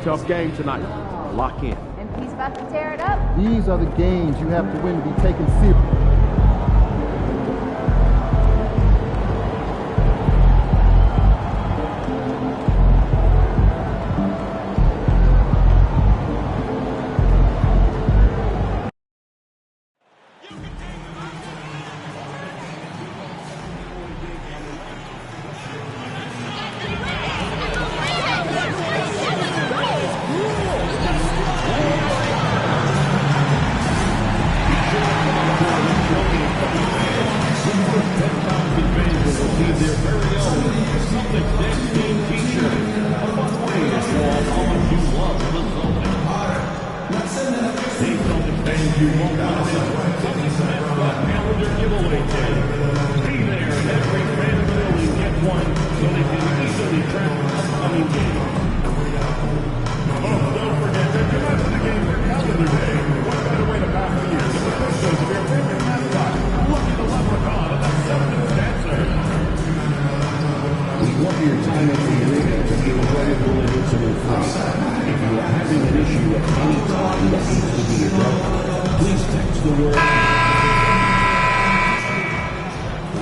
Tough game tonight. Lock in. MP's about to tear it up. These are the games you have to win to be taken seriously.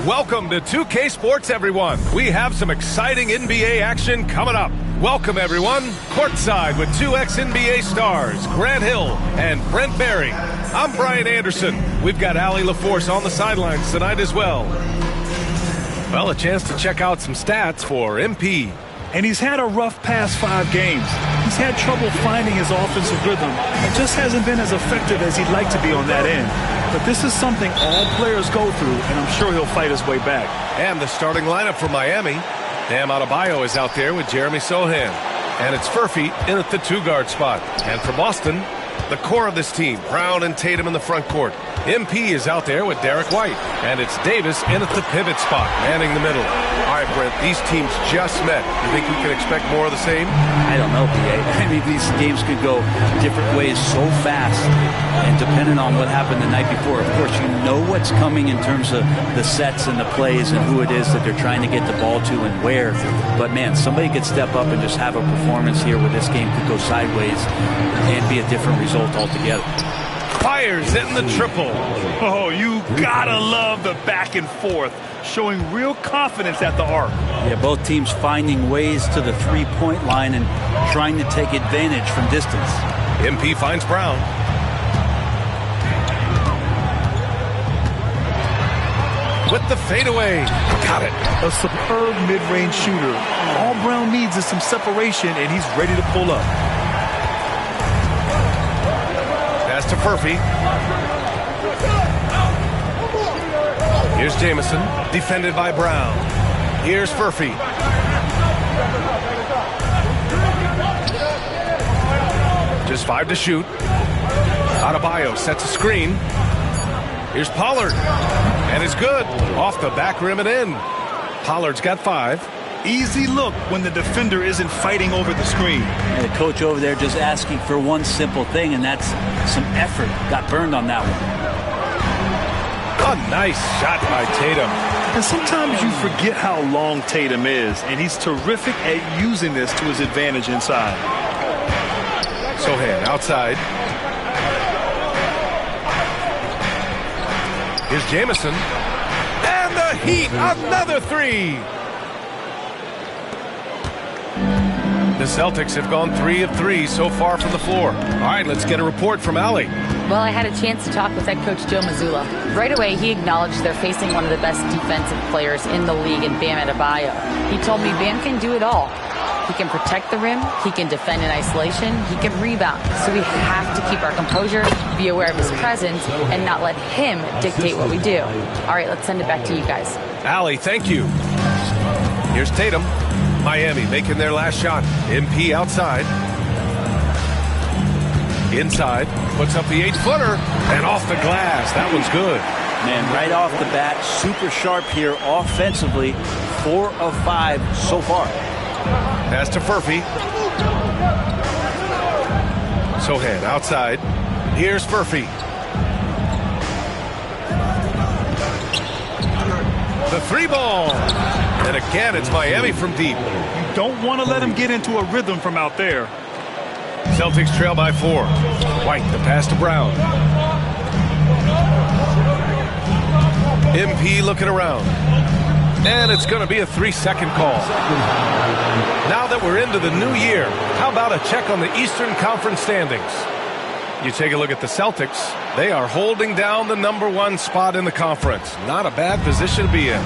Welcome to 2K Sports, everyone. We have some exciting NBA action coming up. Welcome, everyone. Courtside with two ex-NBA stars, Grant Hill and Brent Barry. I'm Brian Anderson. We've got Allie LaForce on the sidelines tonight as well. Well, a chance to check out some stats for MP. And he's had a rough past 5 games. He's had trouble finding his offensive rhythm and just hasn't been as effective as he'd like to be on that end. But this is something all players go through, and I'm sure he'll fight his way back. And the starting lineup for Miami. Bam Adebayo is out there with Jeremy Sohan. And it's Furphy in at the 2-guard spot. And for Boston, the core of this team, Brown and Tatum in the front court. MP is out there with Derek White. And it's Davis in at the pivot spot, manning the middle. All right, Brent, these teams just met. You think we can expect more of the same? I don't know, PA. I mean, these games could go different ways so fast. And depending on what happened the night before, of course, you know what's coming in terms of the sets and the plays and who it is that they're trying to get the ball to and where. But, man, somebody could step up and just have a performance here where this game could go sideways and be a different result altogether. Fires in the triple. Oh, you gotta love the back and forth, showing real confidence at the arc. Yeah, both teams finding ways to the three-point line and trying to take advantage from distance. MP finds Brown. With the fadeaway. Got it. A superb mid-range shooter. All Brown needs is some separation, and he's ready to pull up. Pass to Furphy. Here's Jamison, defended by Brown. Here's Furphy. Just 5 to shoot. Adebayo sets a screen. Here's Pollard. And it's good. Off the back rim and in. Pollard's got 5. Easy look when the defender isn't fighting over the screen. And the coach over there just asking for one simple thing, and that's some effort. Got burned on that one. A nice shot by Tatum. And sometimes you forget how long Tatum is, and he's terrific at using this to his advantage inside. Sohan outside. Here's Jamison. And the Heat, another 3. The Celtics have gone 3 of 3 so far from the floor. All right, let's get a report from Allie. Well, I had a chance to talk with head coach Joe Mazzulla. Right away, he acknowledged they're facing one of the best defensive players in the league in Bam Adebayo. He told me Bam can do it all. He can protect the rim, he can defend in isolation, he can rebound. So we have to keep our composure, be aware of his presence, and not let him dictate what we do. All right, let's send it back to you guys. Allie, thank you. Here's Tatum. Miami making their last shot. MP outside. Inside. Puts up the 8-footer. And off the glass. That one's good. Man, right off the bat, super sharp here offensively. 4 of 5 so far. Pass to Furphy. Sohan outside. Here's Furphy. The 3-ball. And again, it's Miami from deep. You don't want to let him get into a rhythm from out there. Celtics trail by 4. White, the pass to Brown. MP looking around. And it's going to be a 3-second call. Now that we're into the new year, how about a check on the Eastern Conference standings? You take a look at the Celtics. They are holding down the #1 spot in the conference. Not a bad position to be in.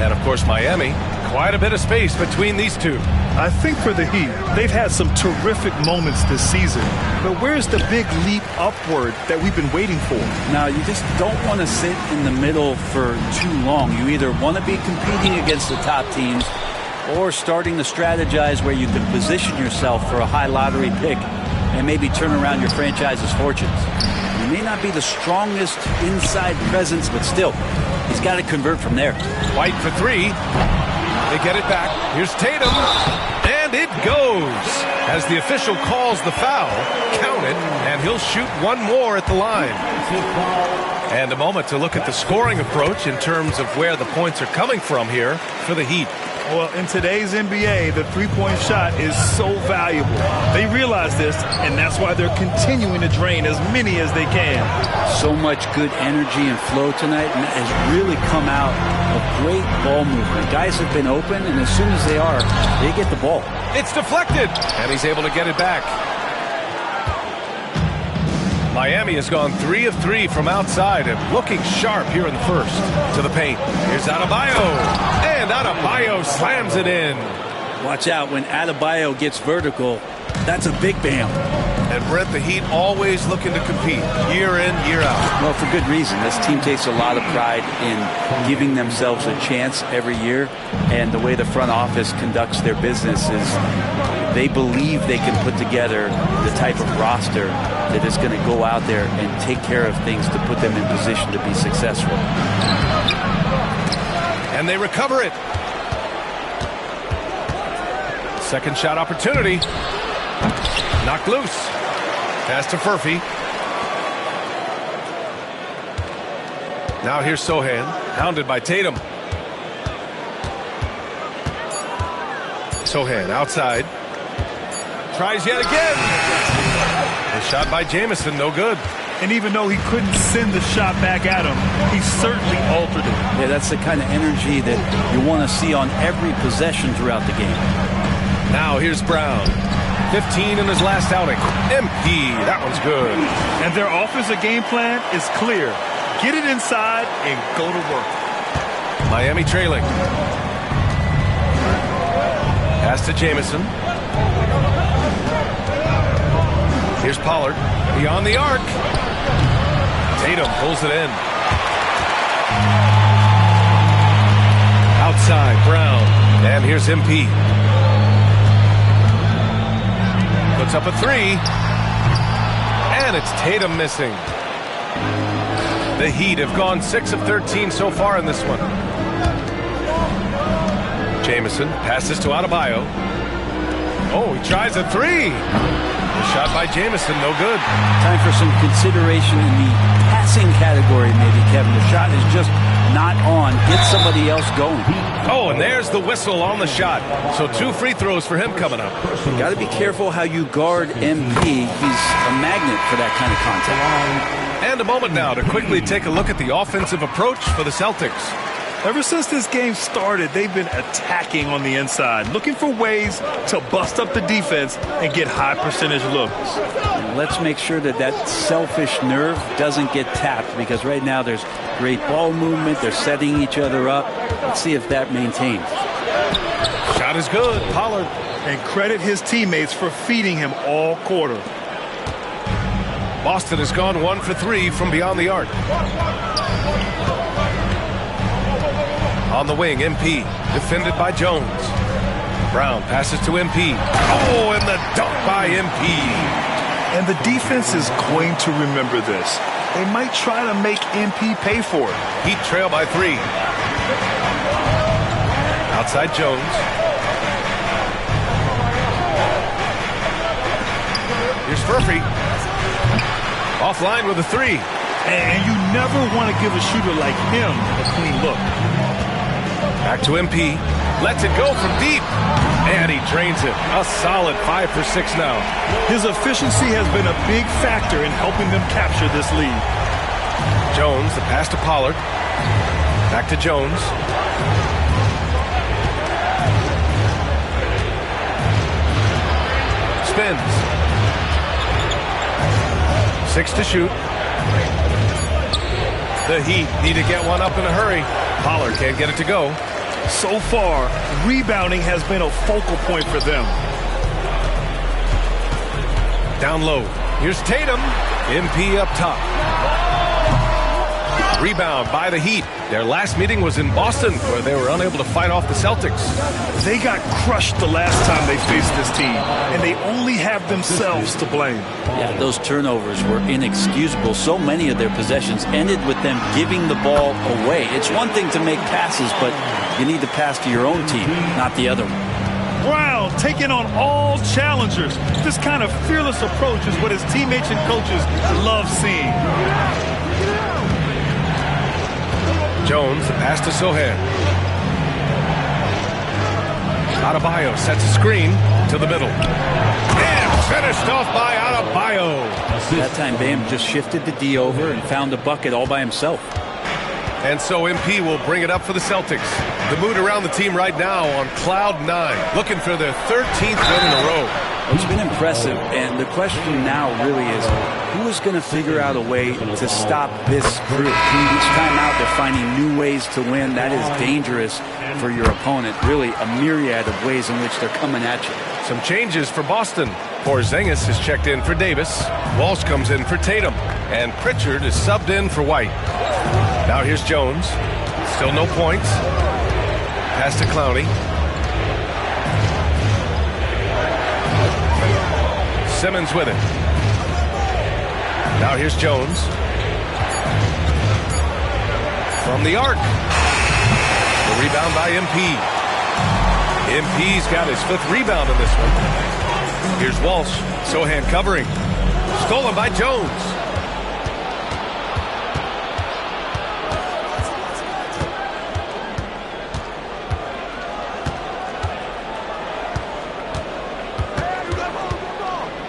And, of course, Miami. Quite a bit of space between these two. I think for the Heat, they've had some terrific moments this season. But where's the big leap upward that we've been waiting for? Now, you just don't want to sit in the middle for too long. You either want to be competing against the top teams or starting to strategize where you can position yourself for a high lottery pick and maybe turn around your franchise's fortunes. You may not be the strongest inside presence, but still, he's got to convert from there. White for 3. They get it back. Here's Tatum. And it goes. As the official calls the foul, counted, and he'll shoot one more at the line. And a moment to look at the scoring approach in terms of where the points are coming from here for the Heat. Well, in today's NBA, the three-point shot is so valuable. They realize this, and that's why they're continuing to drain as many as they can. So much good energy and flow tonight, and that has really come out of great ball movement. Guys have been open, and as soon as they are, they get the ball. It's deflected, and he's able to get it back. Miami has gone 3 of 3 from outside and looking sharp here in the first. To the paint. Here's Adebayo. And Adebayo slams it in. Watch out when Adebayo gets vertical. That's a big bam. And Brent, the Heat always looking to compete year in, year out. Well, for good reason. This team takes a lot of pride in giving themselves a chance every year. And the way the front office conducts their business is they believe they can put together the type of roster that is going to go out there and take care of things to put them in position to be successful. And they recover it. Second shot opportunity. Knocked loose. Pass to Furphy. Now here's Sohan, hounded by Tatum. Sohan outside. Tries yet again. A shot by Jamison, no good. And even though he couldn't send the shot back at him, he certainly altered it. Yeah, that's the kind of energy that you want to see on every possession throughout the game. Now here's Brown. 15 in his last outing. MP, that one's good. And their offensive game plan is clear. Get it inside and go to work. Miami trailing. Pass to Jamison. Here's Pollard. Beyond the arc. Tatum pulls it in. Outside, Brown. And here's MP. Puts up a 3. And it's Tatum missing. The Heat have gone 6 of 13 so far in this one. Jamison passes to Adebayo. Oh, he tries a 3. The shot by Jamison, no good. Time for some consideration in the passing category, maybe, Kevin. The shot is just not on. Get somebody else going. Oh, and there's the whistle on the shot. So 2 free throws for him coming up. Got to be careful how you guard MP. He's a magnet for that kind of contact. And a moment now to quickly take a look at the offensive approach for the Celtics. Ever since this game started, they've been attacking on the inside, looking for ways to bust up the defense and get high percentage looks. And let's make sure that that selfish nerve doesn't get tapped, because right now there's great ball movement. They're setting each other up. Let's see if that maintains. Shot is good. Pollard. And credit his teammates for feeding him all quarter. Boston has gone 1 for 3 from beyond the arc. On the wing, MP, defended by Jones. Brown passes to MP. Oh, and the dunk by MP. And the defense is going to remember this. They might try to make MP pay for it. Heat trail by 3. Outside Jones. Here's Furphy. Offline with a 3. And you never want to give a shooter like him a clean look. Back to MP. Lets it go from deep. And he drains it. A solid 5 for 6 now. His efficiency has been a big factor in helping them capture this lead. Jones, the pass to Pollard. Back to Jones. Spins. 6 to shoot. The Heat need to get one up in a hurry. Pollard can't get it to go. So far, rebounding has been a focal point for them. Down low. Here's Tatum. MP up top. Rebound by the Heat. Their last meeting was in Boston, where they were unable to fight off the Celtics. They got crushed the last time they faced this team, and they only have themselves to blame. Yeah, those turnovers were inexcusable. So many of their possessions ended with them giving the ball away. It's one thing to make passes, but you need to pass to your own team, not the other one. Brown taking on all challengers. This kind of fearless approach is what his teammates and coaches love seeing. Jones, the pass to Sohan. Adebayo sets a screen to the middle. And finished off by Adebayo. That time, Bam just shifted the D over and found a bucket all by himself. And so MP will bring it up for the Celtics. The mood around the team right now on cloud 9, looking for their 13th win in a row. It's been impressive, and the question now really is, who is going to figure out a way to stop this crew? Each time out, they're finding new ways to win. That is dangerous for your opponent. Really, a myriad of ways in which they're coming at you. Some changes for Boston. Porzingis is checked in for Davis. Walsh comes in for Tatum. And Pritchard is subbed in for White. Now here's Jones. Still no points. Pass to Clowney. Simmons with it. Now here's Jones. From the arc. The rebound by MP. MP's got his 5th rebound in this one. Here's Walsh. Sohan covering. Stolen by Jones.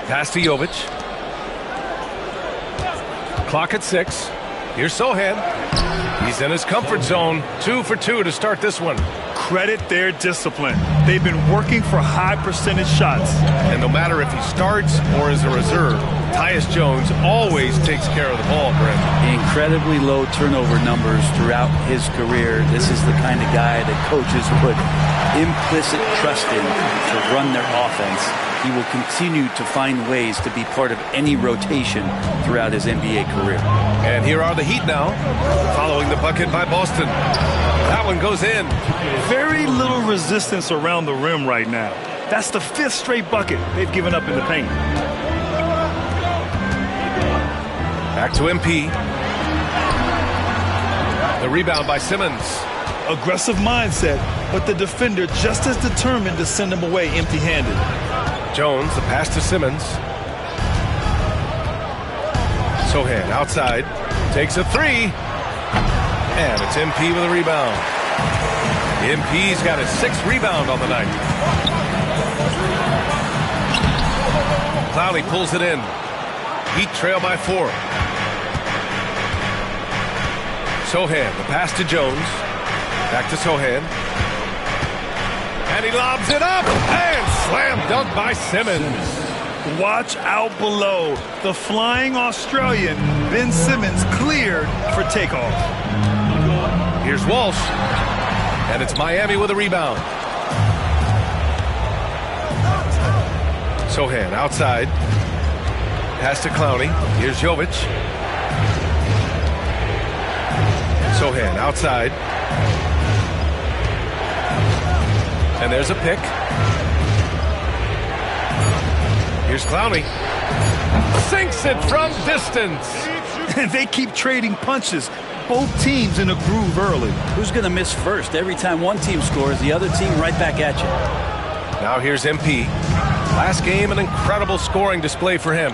Pass to Jovic. Clock at 6. Here's Sohan. He's in his comfort zone. 2 for 2 to start this one. Credit their discipline. They've been working for high percentage shots. And no matter if he starts or is a reserve, Tyus Jones always takes care of the ball, Brent. Incredibly low turnover numbers throughout his career. This is the kind of guy that coaches put implicit trust in to run their offense. He will continue to find ways to be part of any rotation throughout his NBA career. And here are the Heat now, following the bucket by Boston. That one goes in. Very little resistance around the rim right now. That's the 5th straight bucket they've given up in the paint. Back to MP. The rebound by Simmons. Aggressive mindset, but the defender just as determined to send him away empty-handed. Jones, the pass to Simmons. Sohan outside. Takes a 3. And it's MP with a rebound. MP's got his 6th rebound on the night. Clowney pulls it in. Heat trail by 4. Sohan, the pass to Jones. Back to Sohan. And he lobs it up. And slam dunk by Simmons. Watch out below. The flying Australian, Ben Simmons, cleared for takeoff. Here's Walsh. And it's Miami with a rebound. Sohan outside. Pass to Clowney. Here's Jovic. Sohan outside. And there's a pick. Here's Clowney. Sinks it from distance. And they keep trading punches. Both teams in a groove early. Who's going to miss first? Every time one team scores, the other team right back at you. Now here's MP. Last game, an incredible scoring display for him.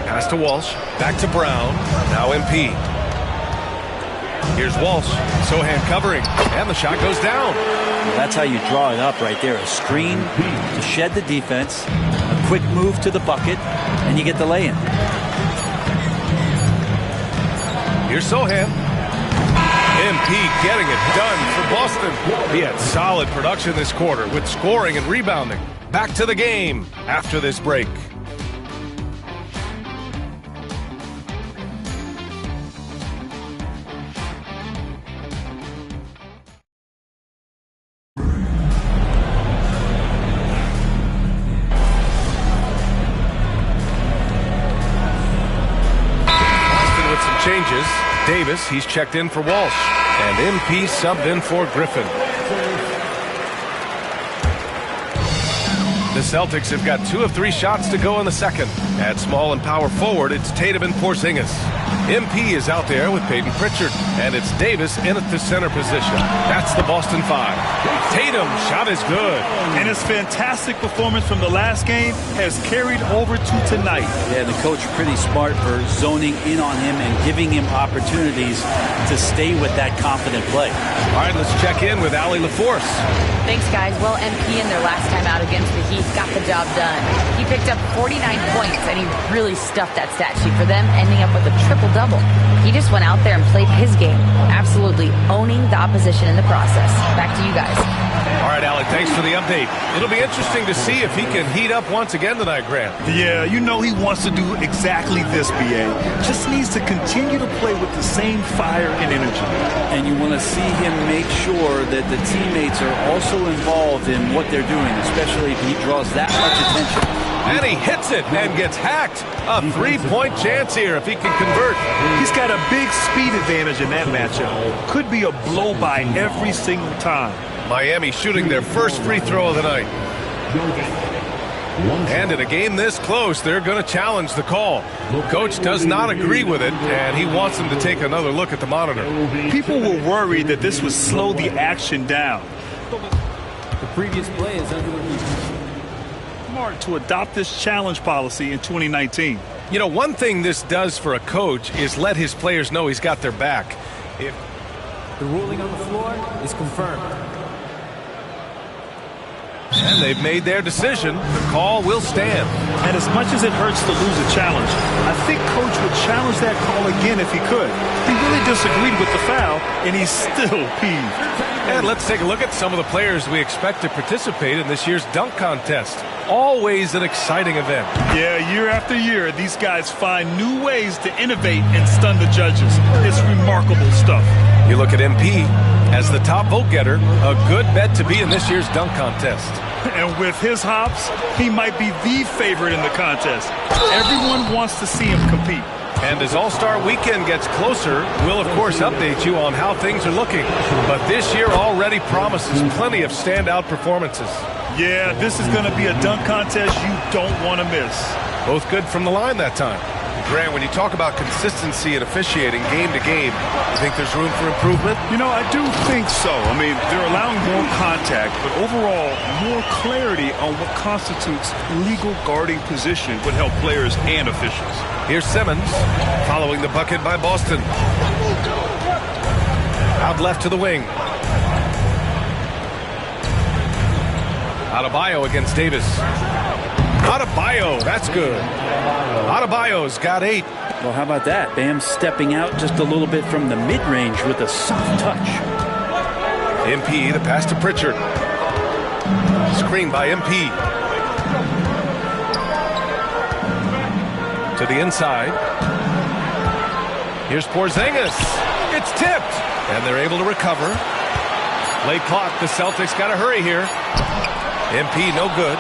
Pass to Walsh. Back to Brown. Now MP. Here's Walsh. Sohan covering, and the shot goes down. That's how you draw it up right there. A screen to shed the defense, a quick move to the bucket, and you get the lay-in. Here's Sohan. MP getting it done for Boston. He had solid production this quarter with scoring and rebounding. Back to the game after this break. Boston with some changes. Davis, he's checked in for Walsh. And MP subbed in for Griffin. The Celtics have got 2 of 3 shots to go in the second. At small and power forward, it's Tatum and Porzingis. MP is out there with Peyton Pritchard, and it's Davis in at the center position. That's the Boston 5. Tatum, shot is good. And his fantastic performance from the last game has carried over to tonight. Yeah, the coach pretty smart for zoning in on him and giving him opportunities to stay with that confident play. All right, let's check in with Allie LaForce. Thanks, guys. Well, MP in their last time out against the Heat got the job done. He picked up 49 points, and he really stuffed that stat sheet for them, ending up with a triple-double. He just went out there and played his game, absolutely owning the opposition in the process. Back to you guys. All right, Alec, thanks for the update. It'll be interesting to see if he can heat up once again tonight, Grant. Yeah, you know he wants to do exactly this, BA. Just needs to continue to play with the same fire and energy. And you want to see him make sure that the teammates are also involved in what they're doing, especially if he draws that much attention. And he hits it and gets hacked. A 3-point chance here if he can convert. He's got a big speed advantage in that matchup. Could be a blow-by every single time. Miami shooting their first free throw of the night. And in a game this close, they're going to challenge the call. Coach does not agree with it, and he wants them to take another look at the monitor. People were worried that this would slow the action down. The previous play is under review. Smart to adopt this challenge policy in 2019. You know, one thing this does for a coach is let his players know he's got their back. The ruling on the floor is confirmed. And they've made their decision. The call will stand. And as much as it hurts to lose a challenge, I think Coach would challenge that call again if he could. He really disagreed with the foul, and he's still peeved. And let's take a look at some of the players we expect to participate in this year's dunk contest. Always an exciting event. Yeah, year after year, these guys find new ways to innovate and stun the judges. It's remarkable stuff. You look at MP as the top vote getter, a good bet to be in this year's dunk contest. And with his hops, he might be the favorite in the contest. Everyone wants to see him compete. And as All-Star Weekend gets closer, we'll of course update you on how things are looking. But this year already promises plenty of standout performances. Yeah, this is going to be a dunk contest you don't want to miss. Both good from the line that time. Grant, when you talk about consistency and officiating game to game, you think there's room for improvement? You know, I do think so. I mean, they're allowing more contact, but overall, more clarity on what constitutes legal guarding position would help players and officials. Here's Simmons, following the bucket by Boston. Out left to the wing. Adebayo against Davis. Adebayo, that's good. Adebayo's got 8. Well, how about that? Bam stepping out just a little bit from the mid-range with a soft touch. MP, the pass to Pritchard. Screen by MP. To the inside. Here's Porzingis. It's tipped. And they're able to recover. Late clock. The Celtics got to hurry here. MP, no good.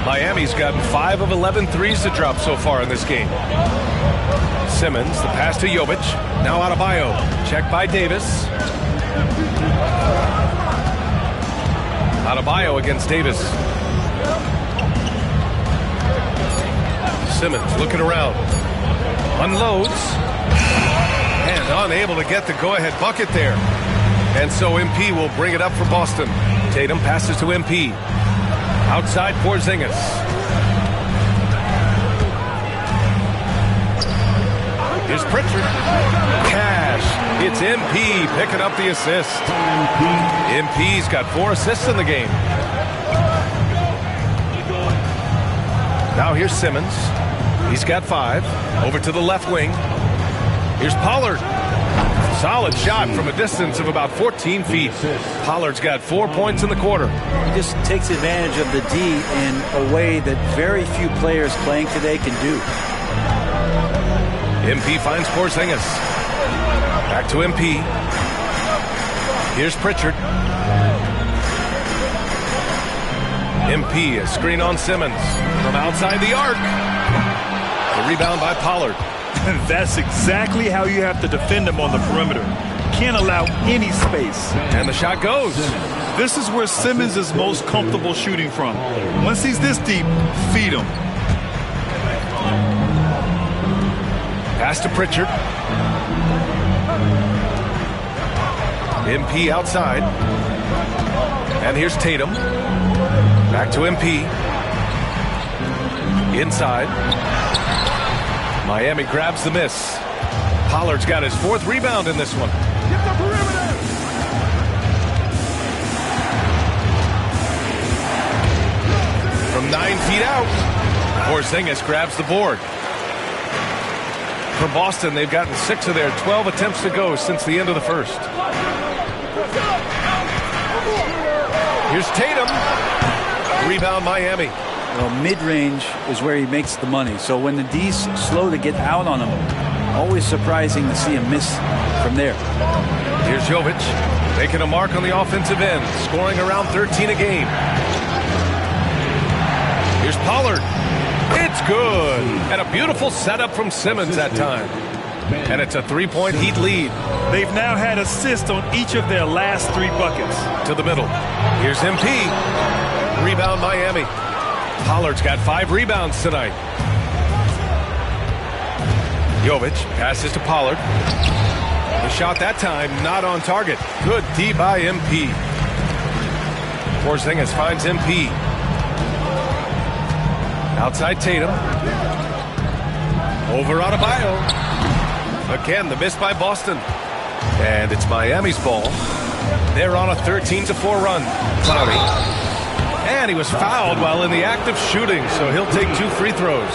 Miami's gotten 5 of 11 threes to drop so far in this game. Simmons, the pass to Jovic. Now Adebayo. Check by Davis. Adebayo against Davis. Simmons looking around. Unloads. And unable to get the go-ahead bucket there. And so MP will bring it up for Boston. Tatum passes to MP. Outside Porzingis. Here's Pritchard. Cash. It's MP picking up the assist. MP's got 4 assists in the game. Now here's Simmons. He's got 5. Over to the left wing. Here's Pollard. Solid shot from a distance of about 14 feet. Pollard's got 4 points in the quarter. He just takes advantage of the D in a way that very few players playing today can do. MP finds Porzingis. Back to MP. Here's Pritchard. MP, a screen on Simmons. From outside the arc. The rebound by Pollard. That's exactly how you have to defend him on the perimeter. Can't allow any space. And the shot goes. This is where Simmons is most comfortable shooting from. Once he's this deep, feed him. Pass to Pritchard. MP outside. And here's Tatum. Back to MP. Inside. Miami grabs the miss. Pollard's got his 4th rebound in this one. From 9 feet out, Porzingis grabs the board. For Boston, they've gotten 6 of their 12 attempts to go since the end of the first. Here's Tatum. Rebound Miami. Well, mid-range is where he makes the money. So when the D's slow to get out on him, always surprising to see him miss from there. Here's Jovic, making a mark on the offensive end, scoring around 13 a game. Here's Pollard. It's good. And a beautiful setup from Simmons that time. And it's a 3-point Heat lead. They've now had assists on each of their last 3 buckets. To the middle. Here's MP. Rebound Miami. Pollard's got 5 rebounds tonight. Jovic passes to Pollard. The shot that time not on target. Good D by MP. Porzingis finds MP. Outside Tatum. Over Adebayo. Again, the miss by Boston. And it's Miami's ball. They're on a 13-4 run. Cloudy. And he was fouled while in the act of shooting, so he'll take 2 free throws.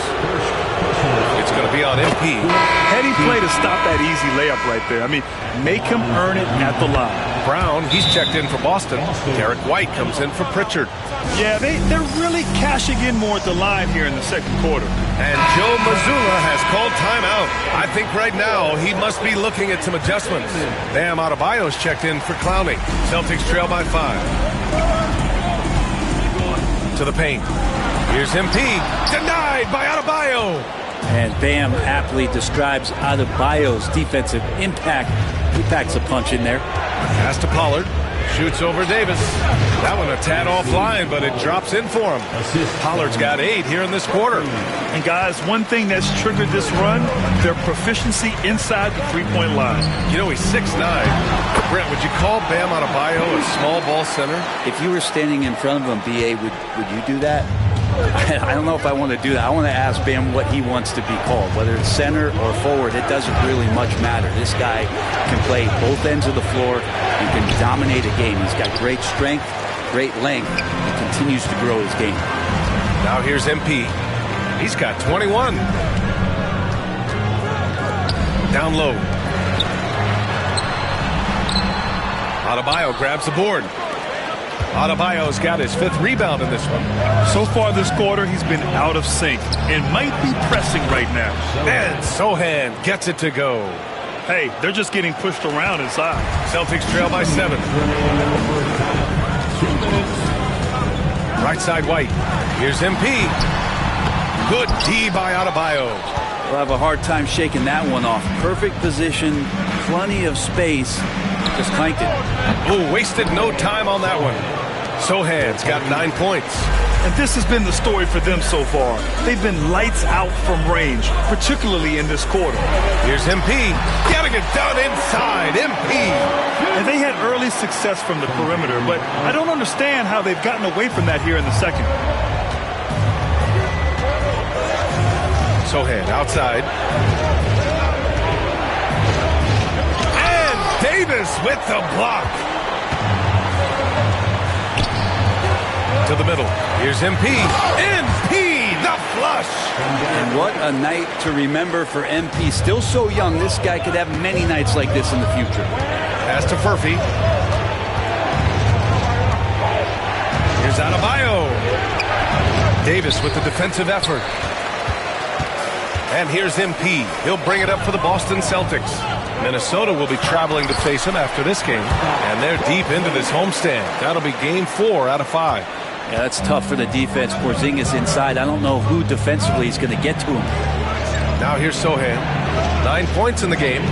It's going to be on MP. Heady play to stop that easy layup right there. I mean, make him earn it at the line. Brown, he's checked in for Boston. Derek White comes in for Pritchard. Yeah, they're really cashing in more at the line here in the second quarter. And Joe Mazzulla has called timeout. I think right now he must be looking at some adjustments. Bam Adebayo's checked in for Clowney. Celtics trail by 5. To the paint. Here's MP. Denied by Adebayo. And Bam aptly describes Adebayo's defensive impact. He packs a punch in there. Pass to Pollard. Shoots over Davis. That one a tad offline, but it drops in for him. Pollard's got 8 here in this quarter. And guys, one thing that's triggered this run, their proficiency inside the 3-point line. You know, he's 6'9". Brent, would you call Bam Adebayo a small ball center? If you were standing in front of him, BA, would you do that? I don't know if I want to do that. I want to ask Bam what he wants to be called. Whether it's center or forward, it doesn't really much matter. This guy can play both ends of the floor and can dominate a game. He's got great strength, great length, and continues to grow his game. Now here's MP. He's got 21. Down low. Adebayo grabs the board. Adebayo's got his 5th rebound in this one. So far this quarter, he's been out of sync and might be pressing right now. And Sohan gets it to go. Hey, they're just getting pushed around inside. Celtics trail by 7. Right side White. Here's MP. Good D by Adebayo. We'll have a hard time shaking that one off. Perfect position, plenty of space. Just clanked it. Oh, wasted no time on that one. Sohan's got 9 points. And this has been the story for them so far. They've been lights out from range, particularly in this quarter. Here's MP. Getting it done inside. MP. And they had early success from the perimeter, but I don't understand how they've gotten away from that here in the second. Sohan outside. Davis with the block. To the middle. Here's MP. MP, the flush. And what a night to remember for MP. Still so young, this guy could have many nights like this in the future. Pass to Furphy. Here's Adebayo. Davis with the defensive effort. And here's MP. He'll bring it up for the Boston Celtics. Minnesota will be traveling to face him after this game. And they're deep into this homestand. That'll be game 4 out of 5. Yeah, that's tough for the defense. Porzingis inside. I don't know who defensively is going to get to him. Now here's Sohan. 9 points in the game.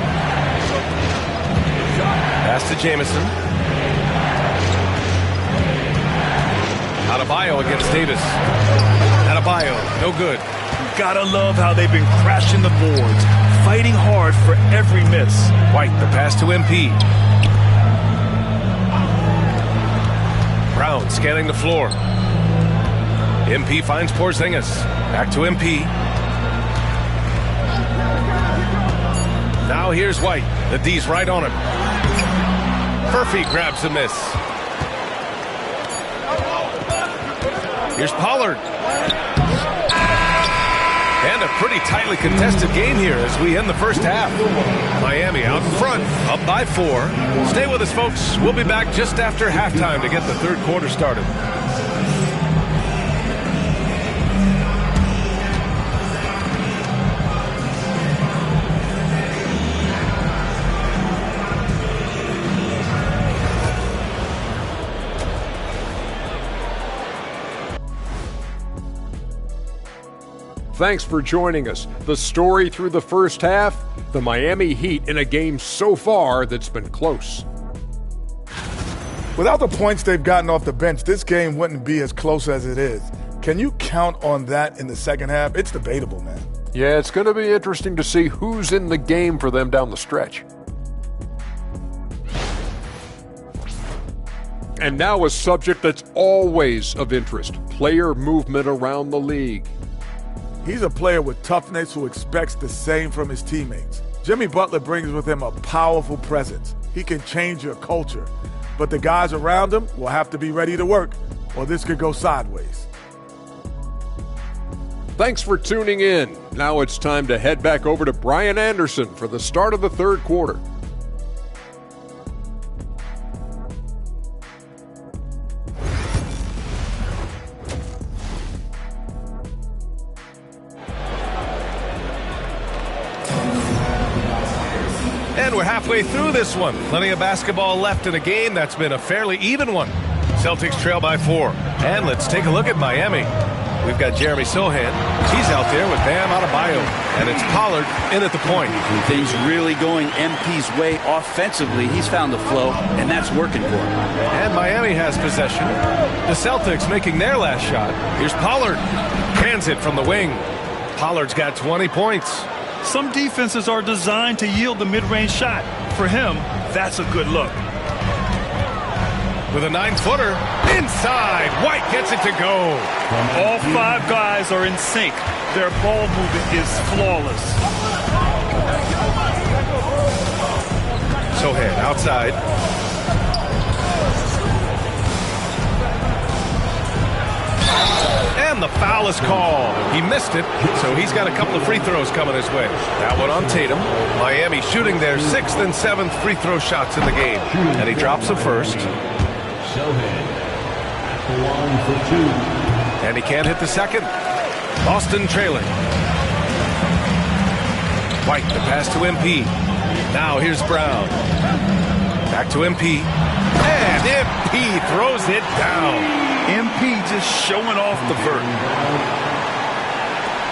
Pass to Jamison. Adebayo against Davis. Adebayo, no good. Gotta love how they've been crashing the boards, fighting hard for every miss. White, the pass to MP. Brown scanning the floor. MP finds Porzingis. Back to MP. Now here's White. The D's right on him. Furphy grabs the miss. Here's Pollard. And a pretty tightly contested game here as we end the first half. Miami out in front, up by 4. Stay with us, folks. We'll be back just after halftime to get the third quarter started. Thanks for joining us. The story through the first half, the Miami Heat in a game so far that's been close. Without the points they've gotten off the bench, this game wouldn't be as close as it is. Can you count on that in the second half? It's debatable, man. Yeah, it's going to be interesting to see who's in the game for them down the stretch. And now a subject that's always of interest, player movement around the league. He's a player with toughness who expects the same from his teammates. Jimmy Butler brings with him a powerful presence. He can change your culture, but the guys around him will have to be ready to work, or this could go sideways. Thanks for tuning in. Now it's time to head back over to Brian Anderson for the start of the third quarter. And we're halfway through this one. Plenty of basketball left in a game that's been a fairly even one. Celtics trail by 4. And let's take a look at Miami. We've got Jeremy Sohan. He's out there with Bam Adebayo. And it's Pollard in at the point. Things really going MP's way offensively. He's found the flow, and that's working for him. And Miami has possession. The Celtics making their last shot. Here's Pollard. Hands it from the wing. Pollard's got 20 points. Some defenses are designed to yield the mid-range shot. For him, that's a good look. With a 9-footer, inside, White gets it to go. All 5 guys are in sync. Their ball movement is flawless. Sohan outside. And the foul is called. He missed it, so he's got a couple of free throws coming his way. That one on Tatum. Miami shooting their 6th and 7th free throw shots in the game. And he drops the first. And he can't hit the second. Boston trailing. White, the pass to MP. Now here's Brown. Back to MP. And MP throws it down. MP just showing off the vert.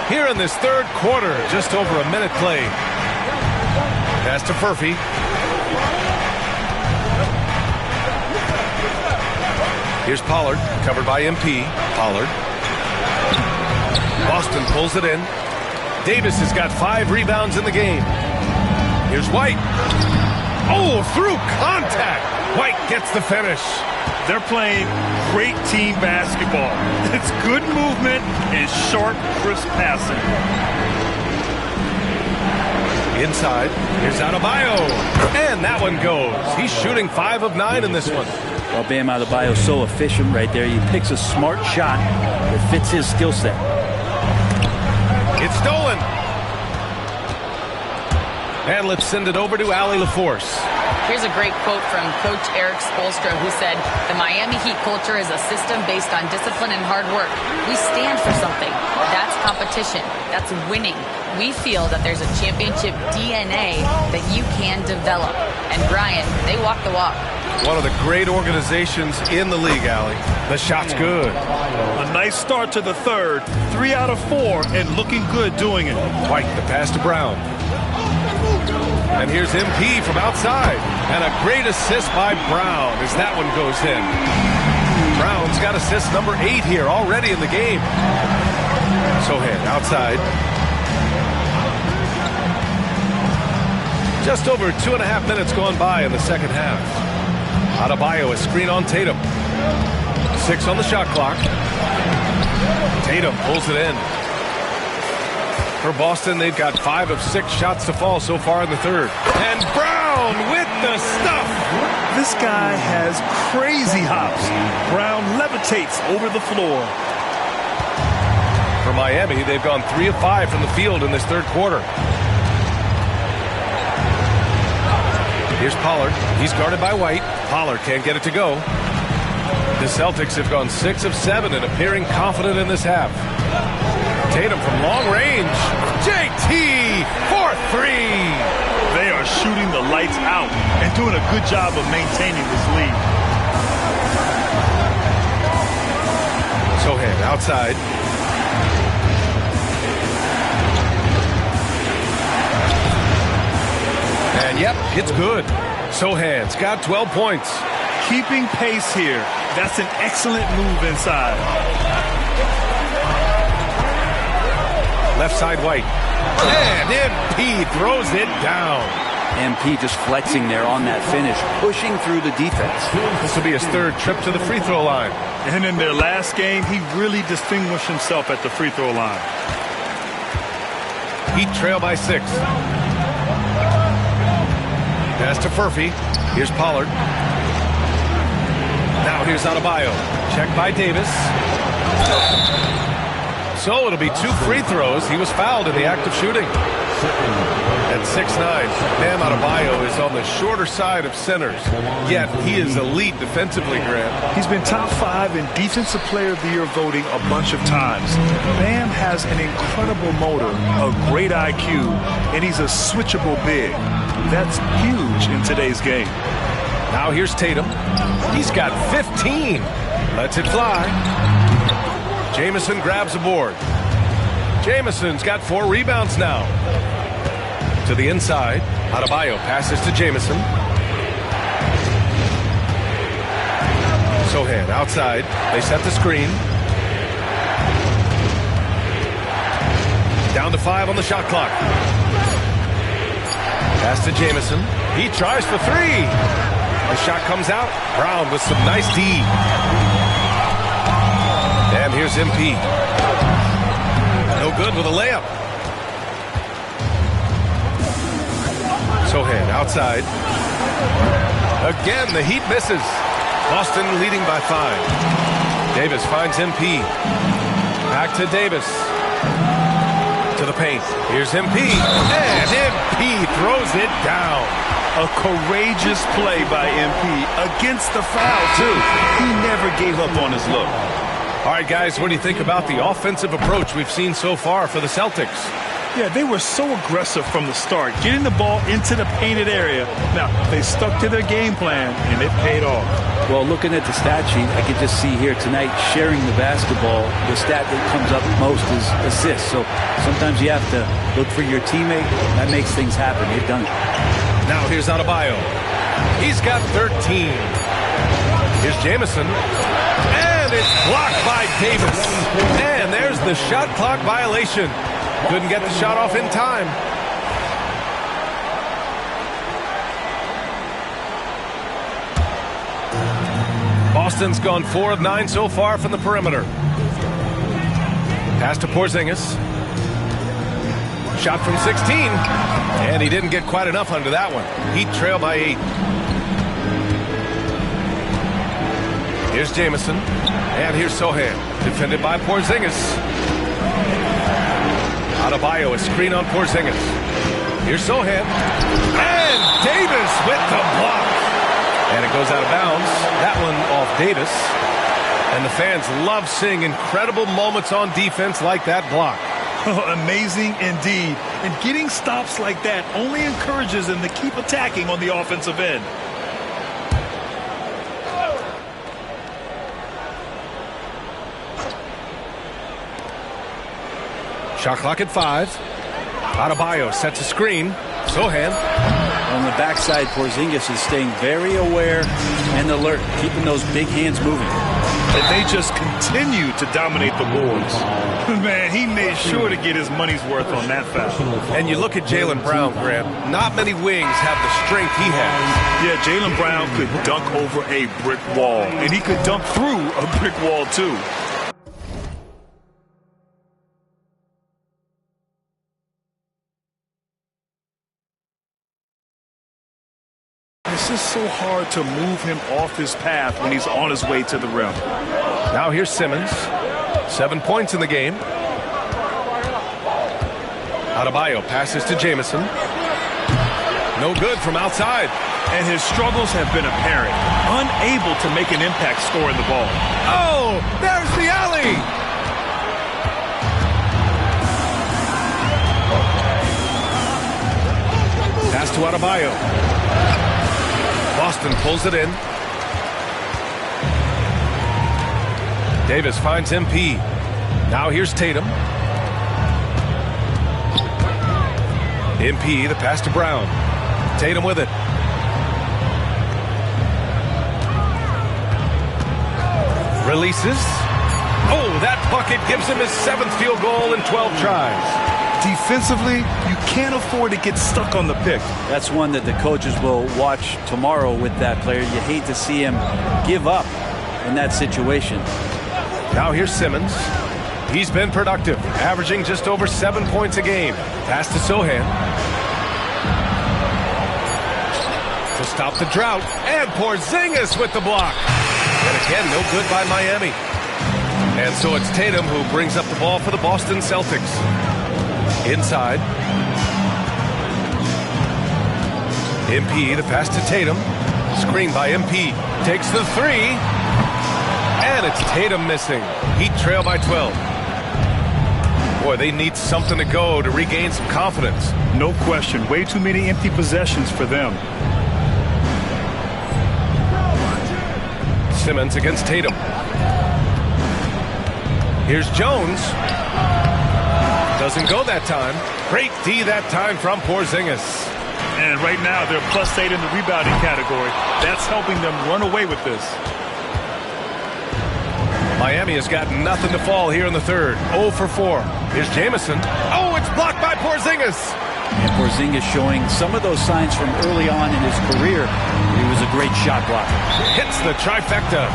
Here in this third quarter, just over a minute played. Pass to Furphy. Here's Pollard, covered by MP. Pollard. Boston pulls it in. Davis has got 5 rebounds in the game. Here's White. Oh, through contact. White gets the finish. They're playing great team basketball. It's good movement and sharp, crisp passing. Inside, here's Adebayo. And that one goes. He's shooting 5 of 9 in this one. Well, Bam Adebayo's so efficient right there. He picks a smart shot that fits his skill set. It's stolen. And let's send it over to Allie LaForce. Here's a great quote from Coach Eric Spoelstra, who said, "The Miami Heat culture is a system based on discipline and hard work. We stand for something. That's competition. That's winning. We feel that there's a championship DNA that you can develop." And Brian, they walk the walk. One of the great organizations in the league, Allie. The shot's good. A nice start to the third. 3 out of 4 and looking good doing it. White, the pass to Brown. And here's MP from outside. And a great assist by Brown as that one goes in. Brown's got assist number 8 here already in the game. Sohan outside. Just over 2.5 minutes gone by in the second half. Adebayo, a screen on Tatum. 6 on the shot clock. Tatum pulls it in. For Boston, they've got 5 of 6 shots to fall so far in the third. And Brown with the stuff. This guy has crazy hops. Brown levitates over the floor. For Miami, they've gone 3 of 5 from the field in this third quarter. Here's Pollard. He's guarded by White. Pollard can't get it to go. The Celtics have gone 6 of 7 and appearing confident in this half. Tatum from long range. JT for 3. They are shooting the lights out and doing a good job of maintaining this lead. Sohan outside. And yep, it's good. Sohan's got 12 points. Keeping pace here. That's an excellent move inside. Left side White. And MP throws it down. MP just flexing there on that finish, pushing through the defense. This will be his 3rd trip to the free throw line. And in their last game, he really distinguished himself at the free throw line. Heat trail by 6. Pass to Furphy. Here's Pollard. Now here's Adebayo. Check by Davis. So it'll be 2 free throws. He was fouled in the act of shooting. At 6'9", Bam Adebayo is on the shorter side of centers. Yet he is elite defensively, Grant. He's been top 5 in Defensive Player of the Year voting a bunch of times. Bam has an incredible motor, a great IQ, and he's a switchable big. That's huge in today's game. Now here's Tatum. He's got 15. Lets it fly. Jamison grabs a board. Jamison's got 4 rebounds now. To the inside. Adebayo passes to Jamison. Sohan outside. They set the screen. Down to 5 on the shot clock. Pass to Jamison. He tries for 3. The shot comes out. Brown with some nice D. And here's MP. No good with a layup. Sohan outside. Again, the Heat misses. Boston leading by 5. Davis finds MP. Back to Davis. To the paint. Here's MP. And MP throws it down. A courageous play by MP against the foul, too. He never gave up on his look. All right, guys, what do you think about the offensive approach we've seen so far for the Celtics? Yeah, they were so aggressive from the start, getting the ball into the painted area. Now, they stuck to their game plan, and it paid off. Well, looking at the stat sheet, I could just see here tonight sharing the basketball. The stat that comes up most is assists. So sometimes you have to look for your teammate. That makes things happen. They've done it. Now here's Adebayo. He's got 13. Here's Jamison. And it's blocked by Davis. And there's the shot clock violation. Couldn't get the shot off in time. Boston's gone 4 of 9 so far from the perimeter. Pass to Porzingis. Shot from 16. And he didn't get quite enough under that one. Heat trail by 8. Here's Jamison. And here's Sohan. Defended by Porzingis. Adebayo, a screen on Porzingis. Here's Sohan. And Davis with the block. And it goes out of bounds. That one off Davis. And the fans love seeing incredible moments on defense like that block. Amazing indeed. And getting stops like that only encourages them to keep attacking on the offensive end. Shot clock at 5. Adebayo sets a screen. Sohan. On the backside, Porzingis is staying very aware and alert, keeping those big hands moving. And they just continue to dominate the boards. Man, he made sure to get his money's worth on that foul. And you look at Jaylen Brown, Graham. Not many wings have the strength he has. Yeah, Jaylen Brown could dunk over a brick wall. And he could dunk through a brick wall, too. It's just so hard to move him off his path when he's on his way to the rim. Now here's Simmons. 7 points in the game. Adebayo passes to Jamison. No good from outside. And his struggles have been apparent. Unable to make an impact scoring the ball. Oh, there's the alley. Pass to Adebayo. Boston pulls it in. Davis finds MP. Now here's Tatum. MP, the pass to Brown. Tatum with it. Releases. Oh, that bucket gives him his 7th field goal in 12 tries. Defensively, you can't afford to get stuck on the pick. That's one that the coaches will watch tomorrow with that player. You hate to see him give up in that situation. Now here's Simmons. He's been productive, averaging just over 7 points a game. Pass to Sohan. To stop the drought. And Porzingis with the block. And again, no good by Miami. And so it's Tatum who brings up the ball for the Boston Celtics. Inside. MP, the pass to Tatum. Screen by MP. Takes the 3. And it's Tatum missing. Heat trail by 12. Boy, they need something to go to regain some confidence. No question. Way too many empty possessions for them. Simmons against Tatum. Here's Jones. Doesn't go that time. Great D that time from Porzingis. And right now they're +8 in the rebounding category. That's helping them run away with this. Miami has got nothing to fall here in the third. 0 for 4. Here's Jamison. Oh, it's blocked by Porzingis. And Porzingis showing some of those signs from early on in his career. He was a great shot blocker. Hits the trifecta.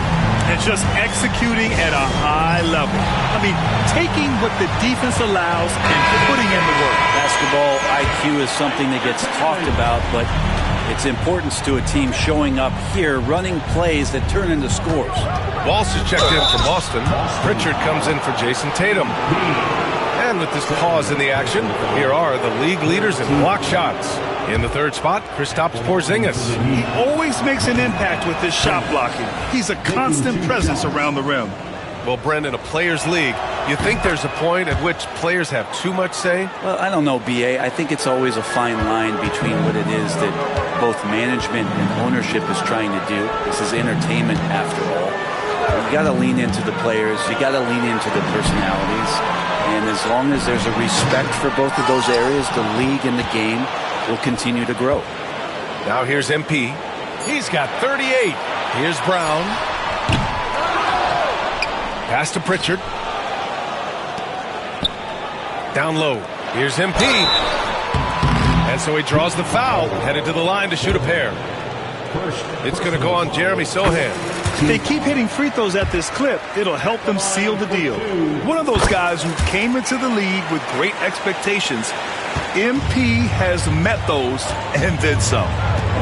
And just executing at a high level. I mean, taking what the defense allows and putting in the work. Basketball IQ is something that gets talked about, but its importance to a team showing up here, running plays that turn into scores. Walsh is checked in for Boston. Pritchard comes in for Jason Tatum. And with this pause in the action, here are the league leaders in block shots. In the third spot, Kristaps Porzingis. He always makes an impact with his shot blocking. He's a constant presence around the rim. Well, Brendan, a players' league, you think there's a point at which players have too much say? Well, I don't know, B.A. I think it's always a fine line between what it is that both management and ownership is trying to do. This is entertainment, after all. You got to lean into the players. You got to lean into the personalities. And as long as there's a respect for both of those areas, the league and the game will continue to grow. Now here's MP. He's got 38. Here's Brown. Pass to Pritchard. Down low. Here's MP. And so he draws the foul, headed to the line to shoot a pair. It's going to go on Jeremy Sohan. If they keep hitting free throws at this clip, it'll help them seal the deal. One of those guys who came into the league with great expectations. MP has met those and then some.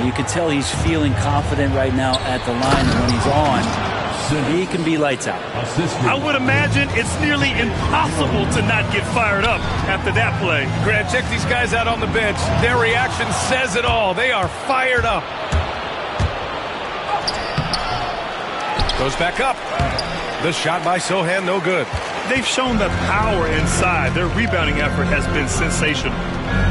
You can tell he's feeling confident right now at the line, and when he's on, he can be lights out. I would imagine it's nearly impossible to not get fired up after that play. Grant, check these guys out on the bench. Their reaction says it all. They are fired up. Goes back up. The shot by Sohan, no good. They've shown the power inside. Their rebounding effort has been sensational.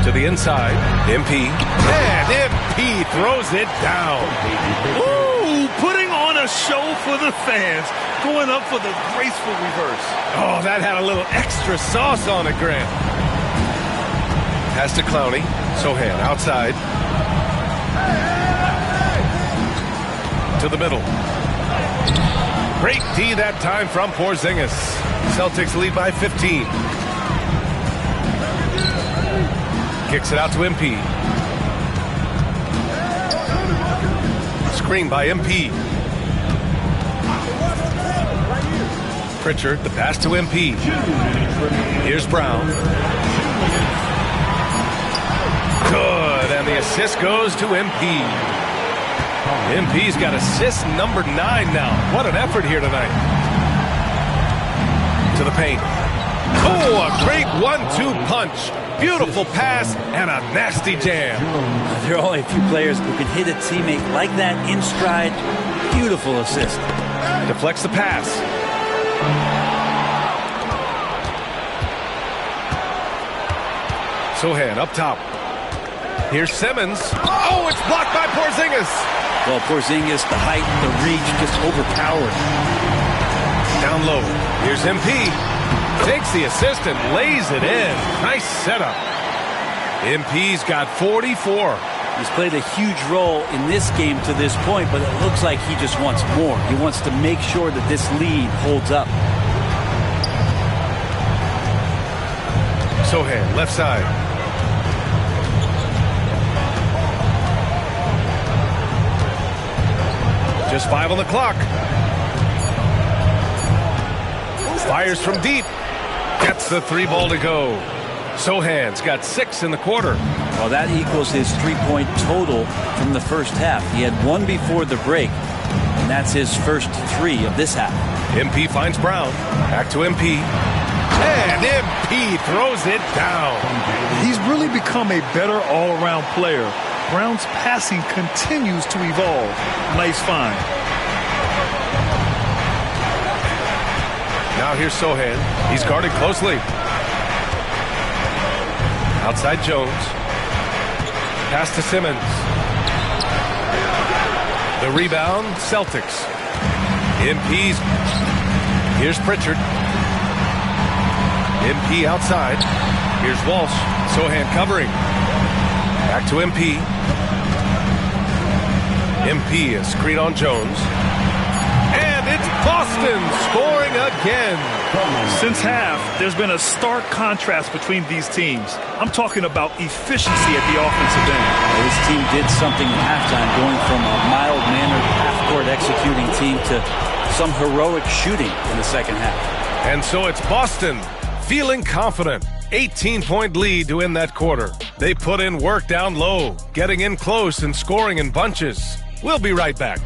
To the inside, MP. And MP throws it down. Ooh, putting on a show for the fans. Going up for the graceful reverse. Oh, that had a little extra sauce on it, Grant. Pass to Clowney. Sohan outside. To the middle. Great D that time from Porzingis. Celtics lead by 15. Kicks it out to MP. Screen by MP. Pritchard, the pass to MP. Here's Brown. Good, and the assist goes to MP. MP's got assist number 9 now. What an effort here tonight. To the paint. Oh, a great 1-2 punch. Beautiful pass and a nasty jam. There are only a few players who can hit a teammate like that in stride. Beautiful assist. Deflects the pass. Sohan up top. Here's Simmons. Oh, it's blocked by Porzingis. Well, Porzingis, the height, the reach, just overpowered. Down low. Here's MP. Takes the assist and lays it in. Nice setup. MP's got 44. He's played a huge role in this game to this point, but it looks like he just wants more. He wants to make sure that this lead holds up. Sohan, left side. Just 5 on the clock. Fires from deep. Gets the 3 ball to go. Sohan's got 6 in the quarter. Well, that equals his 3-point total from the first half. He had 1 before the break, and that's his first 3 of this half. MP finds Brown. Back to MP. And MP throws it down. He's really become a better all-around player. Brown's passing continues to evolve. Nice find. Now here's Sohan. He's guarded closely. Outside Jones. Pass to Simmons. The rebound, Celtics. MP's. Here's Pritchard. MP outside. Here's Walsh. Sohan covering. Back to MP. MP is screen on Jones. And it's Boston scoring again. Since half, there's been a stark contrast between these teams. I'm talking about efficiency at the offensive end. This team did something at halftime, going from a mild-mannered half-court executing team to some heroic shooting in the second half. And so it's Boston feeling confident. 18-point lead to end that quarter. They put in work down low, getting in close and scoring in bunches. We'll be right back.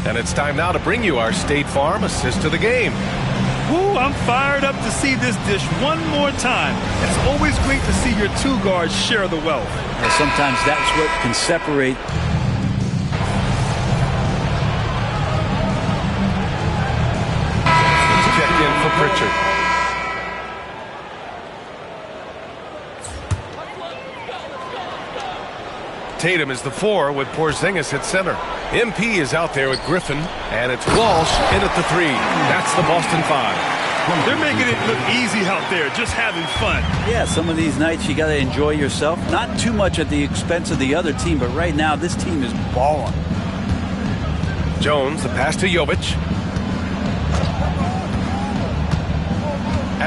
And it's time now to bring you our State Farm assist to the game. Ooh, I'm fired up to see this dish one more time. It's always great to see your 2 guards share the wealth. Well, sometimes that's what can separate. He's checked in for Pritchard. Tatum is the 4 with Porzingis at center. MP is out there with Griffin, and it's Walsh in at the 3. That's the Boston 5. They're making it look easy out there, just having fun. Yeah, some of these nights you got to enjoy yourself. Not too much at the expense of the other team, but right now this team is balling. Jones, the pass to Jovic.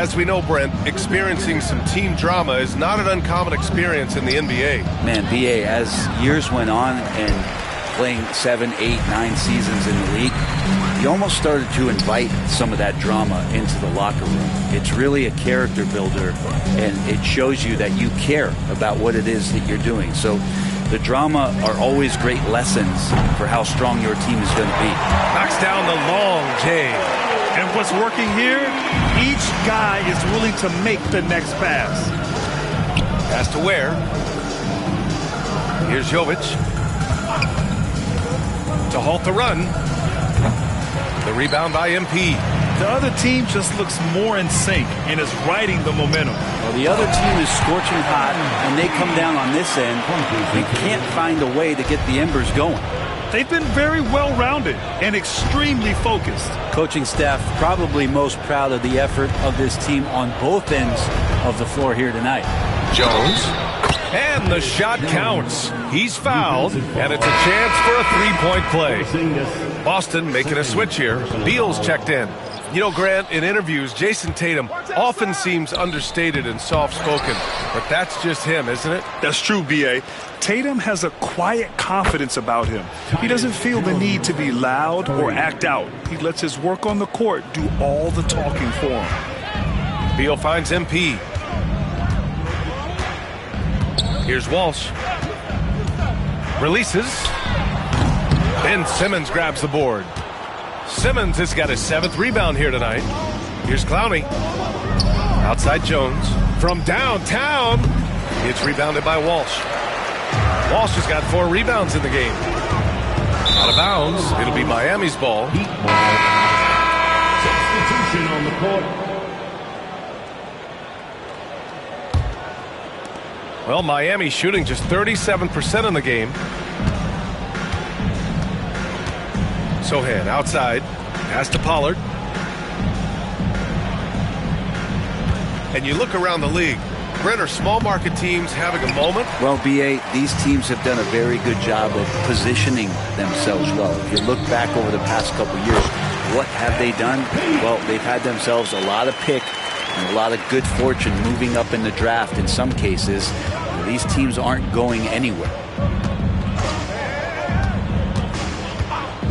As we know, Brent, experiencing some team drama is not an uncommon experience in the NBA. Man, BA, as years went on and playing 7, 8, 9 seasons in the league, you almost started to invite some of that drama into the locker room. It's really a character builder, and it shows you that you care about what it is that you're doing. So the drama are always great lessons for how strong your team is going to be. Knocks down the long J. And what's working here, each guy is willing to make the next pass. Pass to Ware. Here's Jovic. To halt the run. The rebound by MP. The other team just looks more in sync and is riding the momentum. Well, the other team is scorching hot, and they come down on this end. They can't find a way to get the embers going. They've been very well-rounded and extremely focused. Coaching staff probably most proud of the effort of this team on both ends of the floor here tonight. Jones. And the shot counts. He's fouled, and it's a chance for a three-point play. Boston making a switch here. Beal's checked in. You know, Grant, in interviews, Jason Tatum often seems understated and soft-spoken, but that's just him, isn't it? That's true, B.A. Tatum has a quiet confidence about him. He doesn't feel the need to be loud or act out. He lets his work on the court do all the talking for him. Beal finds MP. Here's Walsh. Releases. Ben Simmons grabs the board. Simmons has got his 7th rebound here tonight. Here's Clowney. Outside Jones. From downtown. It's rebounded by Walsh. Walsh has got 4 rebounds in the game. Out of bounds. It'll be Miami's ball. Substitution on the court. Well, Miami shooting just 37% in the game. Sohan outside. Pass to Pollard. And you look around the league. Brent, are small market teams having a moment? Well, B.A., these teams have done a very good job of positioning themselves well. If you look back over the past couple of years, what have they done? Well, they've had themselves a lot of pick and a lot of good fortune moving up in the draft in some cases. These teams aren't going anywhere.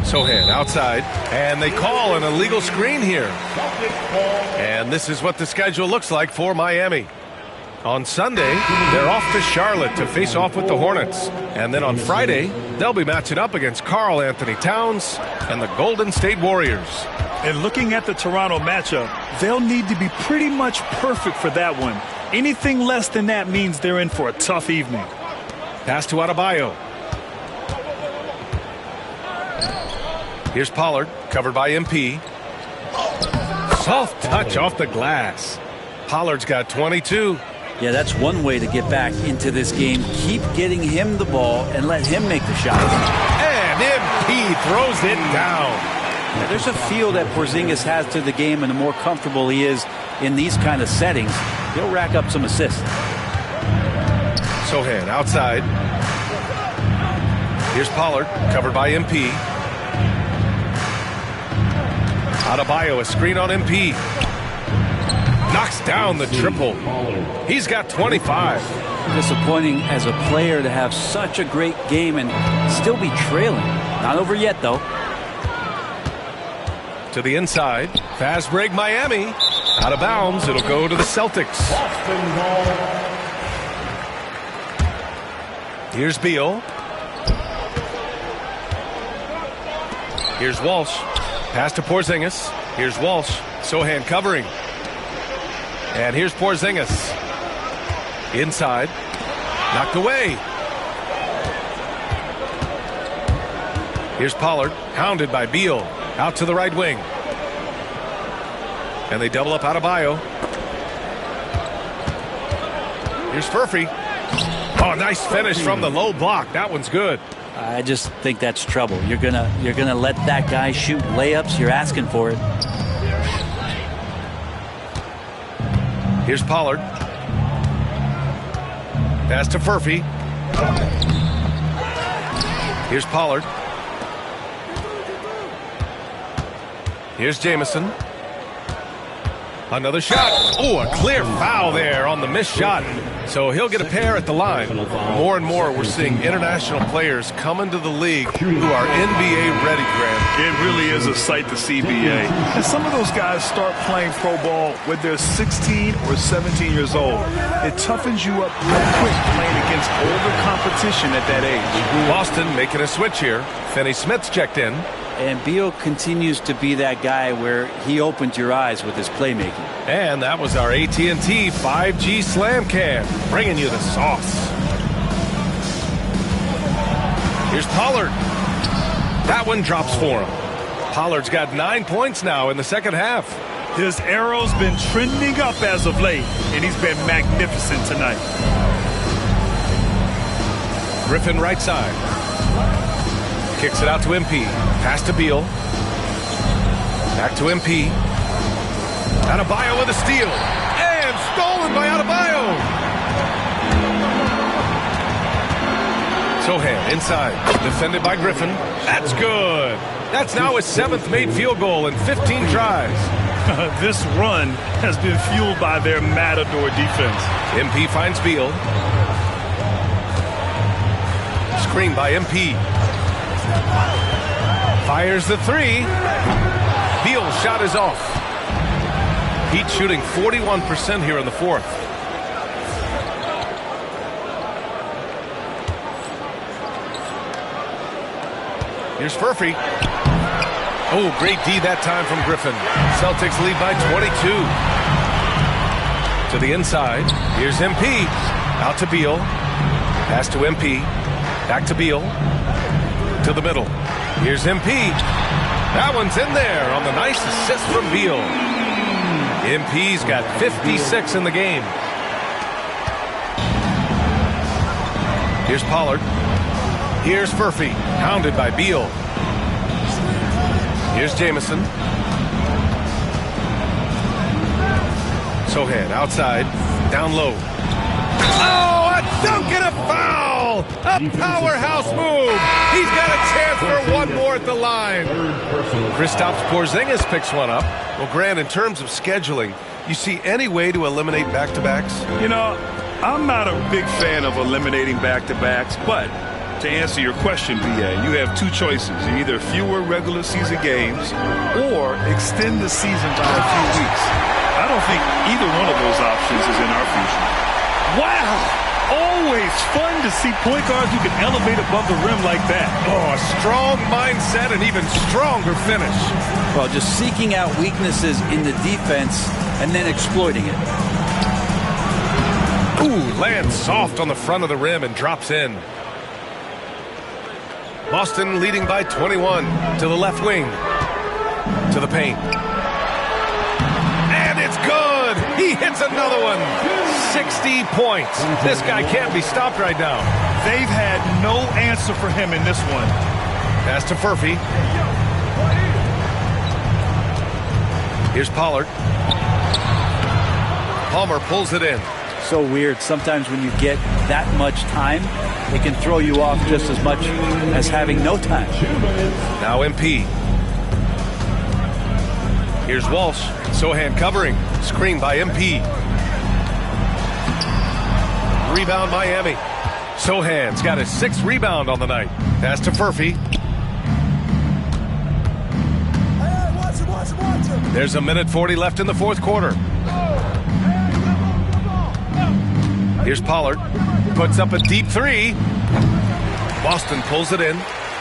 Sohan outside, and they call an illegal screen here. And this is what the schedule looks like for Miami. On Sunday, they're off to Charlotte to face off with the Hornets. And then on Friday, they'll be matching up against Karl Anthony Towns and the Golden State Warriors. And looking at the Toronto matchup, they'll need to be pretty much perfect for that one. Anything less than that means they're in for a tough evening. Pass to Adebayo. Here's Pollard, covered by MP. Soft touch off the glass. Pollard's got 22. Yeah, that's one way to get back into this game. Keep getting him the ball and let him make the shots. And MP throws it down. Yeah, there's a feel that Porzingis has to the game, and the more comfortable he is in these kind of settings, he'll rack up some assists. Sohan outside. Here's Pollard, covered by MP. Adebayo, a screen on MP. Knocks down the triple. He's got 25. Disappointing as a player to have such a great game and still be trailing. Not over yet, though. To the inside. Fast break Miami. Out of bounds. It'll go to the Celtics. Here's Beal. Here's Walsh. Pass to Porzingis. Here's Walsh. Sohan covering. And here's Porzingis. Inside. Knocked away. Here's Pollard. Hounded by Beal. Out to the right wing. And they double up Adebayo. Here's Furphy. Oh, nice finish from the low block. That one's good. I just think that's trouble. You're gonna let that guy shoot layups. You're asking for it. Here's Pollard. Pass to Furphy. Here's Pollard. Here's Jamison. Another shot. Oh, a clear foul there on the missed shot. So he'll get a pair at the line. More and more, we're seeing international players come into the league who are NBA ready, Grant. It really is a sight to see, BA. And some of those guys start playing pro ball when they're 16 or 17 years old. It toughens you up real quick playing against older competition at that age. Boston making a switch here. Finney Smith's checked in. And Beal continues to be that guy where he opened your eyes with his playmaking. And that was our AT&T 5G Slam Cam, bringing you the sauce. Here's Pollard. That one drops for him. Pollard's got 9 points now in the second half. His arrow's been trending up as of late, and he's been magnificent tonight. Griffin right side. Kicks it out to MP. Pass to Beal. Back to MP. Adebayo with a steal. And stolen by Adebayo. Sohan inside. Defended by Griffin. That's good. That's now his 7th made field goal in 15 tries. This run has been fueled by their matador defense. MP finds Beal. Screen by MP. Fires the three. Beal's shot is off. Heat shooting 41% here in the fourth. Here's Furphy. Oh, great D that time from Griffin. Celtics lead by 22. To the inside. Here's MP. Out to Beal. Pass to MP. Back to Beal. To the middle. Here's MP. That one's in there on the nice assist from Beal. MP's got 56 in the game. Here's Pollard. Here's Furphy. Hounded by Beal. Here's Jamison. Sohan outside. Down low. Oh, a dunk and a foul! A powerhouse move! He's got a chance for one more at the line. Kristaps Porzingis picks one up. Well, Grant, in terms of scheduling, you see any way to eliminate back-to-backs? You know, I'm not a big fan of eliminating back-to-backs, but to answer your question, BA, you have two choices. Either fewer regular season games or extend the season by a few weeks. I don't think either one of those options is in our future. Wow! Always fun to see point guards who can elevate above the rim like that. Oh, a strong mindset and even stronger finish. Well, just seeking out weaknesses in the defense and then exploiting it. Ooh, lands soft on the front of the rim and drops in. Boston leading by 21 to the left wing. To the paint. And it's good! He hits another one! 60 points. This guy can't be stopped right now. They've had no answer for him in this one. Pass to Furphy. Here's Pollard. Palmer pulls it in. So weird. Sometimes when you get that much time, it can throw you off just as much as having no time. Now MP. Here's Walsh. Sohan covering. Screen by MP. Rebound Miami. Sohan's got his 6th rebound on the night. Pass to Furphy. There's a minute 40 left in the fourth quarter. Here's Pollard. Puts up a deep three. Boston pulls it in.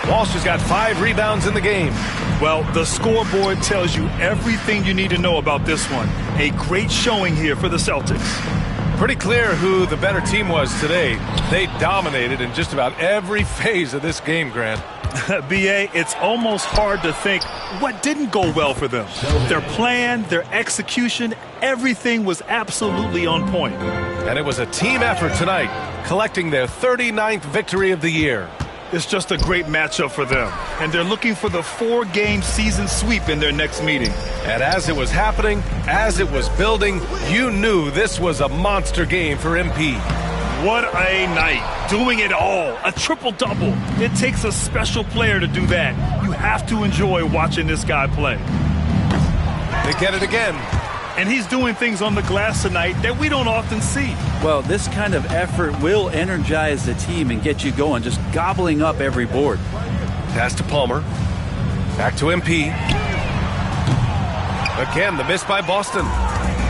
Walsh has got 5 rebounds in the game. Well, the scoreboard tells you everything you need to know about this one. A great showing here for the Celtics. Pretty clear who the better team was today. They dominated in just about every phase of this game, Grant. BA, it's almost hard to think what didn't go well for them. Their plan, their execution, everything was absolutely on point. And it was a team effort tonight, collecting their 39th victory of the year. It's just a great matchup for them, and they're looking for the 4-game season sweep in their next meeting. And as it was happening, as it was building, you knew this was a monster game for MP. What a night. Doing it all. A triple-double. It takes a special player to do that. You have to enjoy watching this guy play. They get it again. And he's doing things on the glass tonight that we don't often see. Well, this kind of effort will energize the team and get you going, just gobbling up every board. Pass to Palmer. Back to MP. Again, the miss by Boston.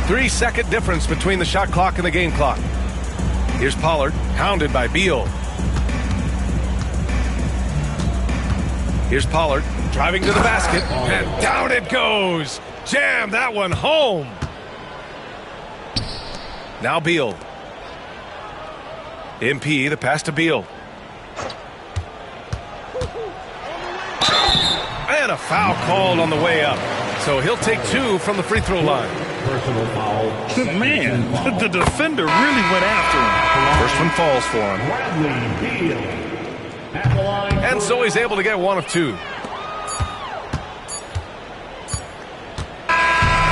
3-second difference between the shot clock and the game clock. Here's Pollard, hounded by Beal. Here's Pollard, driving to the basket, and down it goes. Jam that one home. Now Beal. MP, the pass to Beal. And a foul called on the way up. So he'll take 2 from the free throw line. Personal foul. Man, the defender really went after him. First one falls for him. And so he's able to get 1 of 2.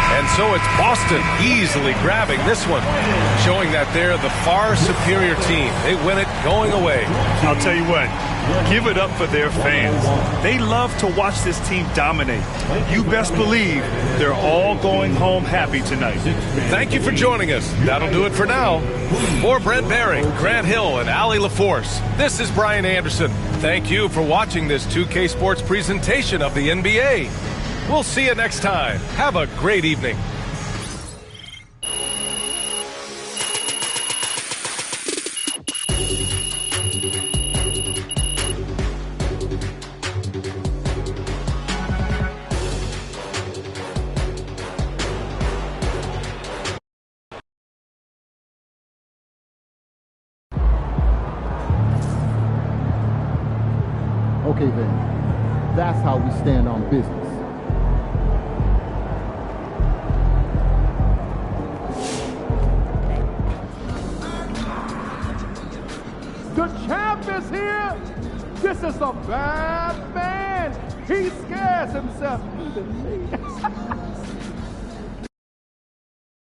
And so it's Boston easily grabbing this one, showing that they're the far superior team. They win it going away. I'll tell you what, give it up for their fans. They love to watch this team dominate. You best believe they're all going home happy tonight. Thank you for joining us. That'll do it for now. For Brent Baring, Grant Hill, and Allie LaForce, this is Brian Anderson. Thank you for watching this 2K Sports presentation of the NBA. We'll see you next time. Have a great evening. Okay then, that's how we stand on business. The champ is here. This is a bad man. He scares himself. Even me.